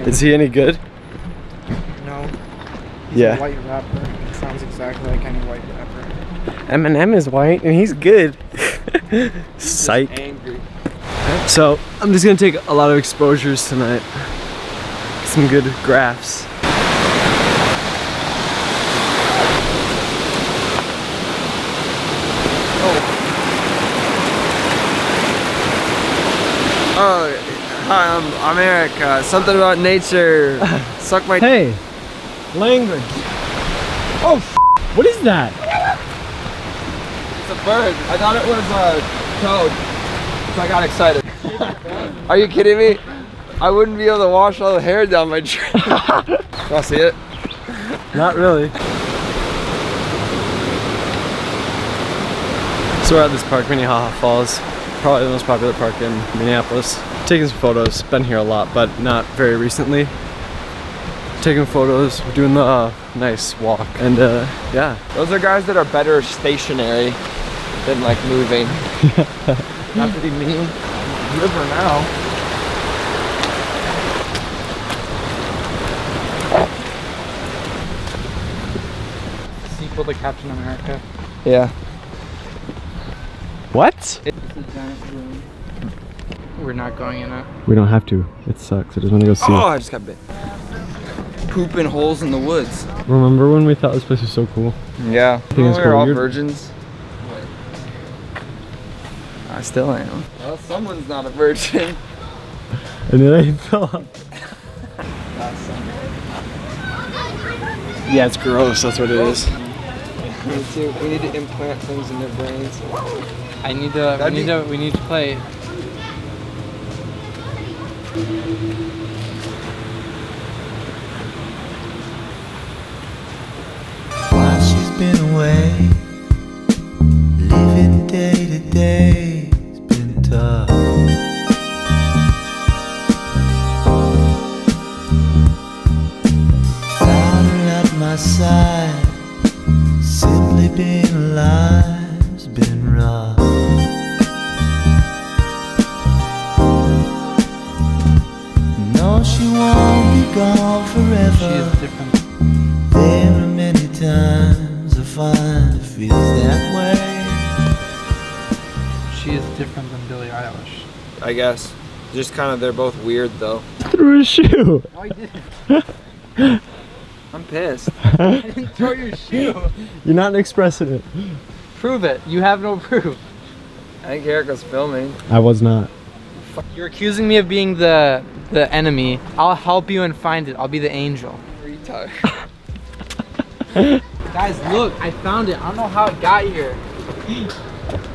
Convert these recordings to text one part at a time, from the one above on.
Is he any good? No. He's Yeah. a white rapper. He sounds exactly like any white rapper. Eminem is white and he's good. Psych. Angry. So I'm just gonna take a lot of exposures tonight. Some good graphs. Oh, hi, I'm America. Something about nature. Suck my. Hey, language. Oh, what is that? It's a bird. I thought it was a toad, so I got excited. Are you kidding me? I wouldn't be able to wash all the hair down my tree. Want to see it? Not really. So we're at this park, Minnehaha Falls. Probably the most popular park in Minneapolis. Taking some photos, been here a lot, but not very recently. Taking photos, we're doing the nice walk, and yeah. Those are guys that are better stationary than like moving. Not to be mean. River now. Sequel to Captain America. Yeah. What? It's a giant room. We're not going in it. We don't have to. It sucks. I just want to go see. Oh, I just got bit. Pooping holes in the woods. Remember when we thought this place was so cool? Yeah. think it's We were all weird. virgins. I still am. Well, someone's not a virgin. And then I fell off. Yeah, it's gross. That's what it is. Me too. We need to implant things in their brains. I need to. We need to play. While she's been away, living day to day, it's been tough. Without her at my side, simply being alive's been rough. No, she won't be gone forever. She is different. There are many times I find it feels that way. She is different than Billie Eilish. I guess. Just kind of, they're both weird though. Threw a shoe. No, I didn't. I'm pissed. I didn't throw your shoe. You're not expressing it. Prove it. You have no proof. I think Erica's filming. I was not. You're accusing me of being the enemy. I'll help you and find it. I'll be the angel. Retard. Guys, look. I found it. I don't know how it got here.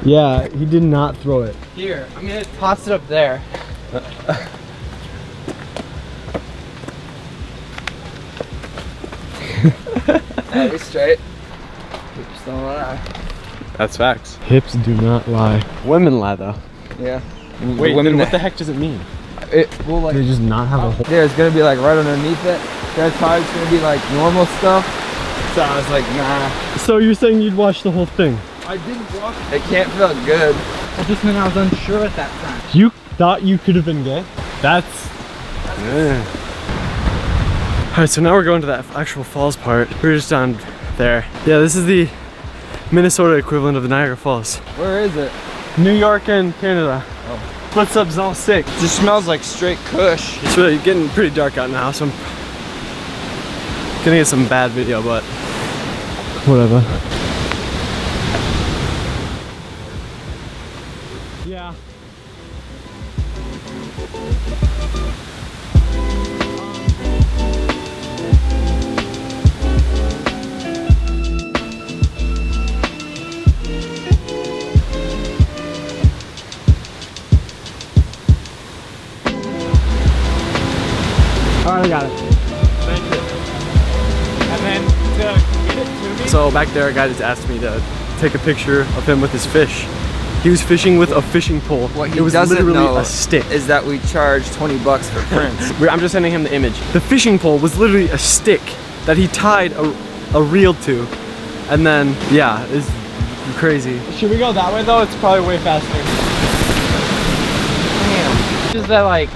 Yeah, he did not throw it. Here. I'm gonna toss it up there. Are we straight? Hips don't lie. That's facts. Hips do not lie. Women lie though. Yeah. Wait, women then what the heck does it mean? It will like. They just not have a whole. There's gonna be like right underneath it. There's probably just gonna be like normal stuff. So I was like, nah. So you're saying you'd watch the whole thing? I didn't watch it. It can't feel good. I just meant I was unsure at that time. You thought you could have been gay? That's. Alright, so now we're going to that actual falls part. We're just down there. Yeah, this is the Minnesota equivalent of the Niagara Falls. Where is it? New York and Canada. Oh. What's up, Zone 6? It just smells like straight kush. It's really getting pretty dark out now, so I'm gonna get some bad video, but whatever. Yeah. Alright, I got it. Thank you. And then to get it to me. So back there, a guy just asked me to take a picture of him with his fish. He was fishing with a fishing pole. What he it was doesn't literally know a stick. is that we charge 20 bucks for prints. I'm just sending him the image. The fishing pole was literally a stick that he tied a reel to. And then, yeah, it's crazy. Should we go that way though? It's probably way faster. Damn. Just that like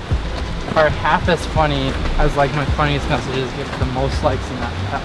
are half as funny as like my funniest messages get the most likes in that app.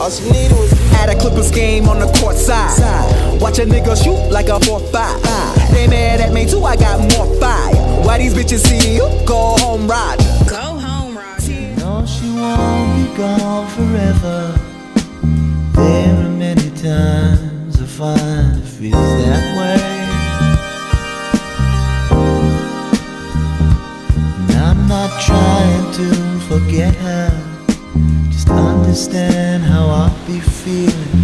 All she needed was at a Clippers game on the court side. Watch a nigga shoot like a 4-5. They mad at me too, I got more fire. Why these bitches see you? Go home, Roger. Go home, Roger. No, she won't be gone forever. There are many times I find it feels that way. And I'm not trying to forget her. Just understand how I'll be feeling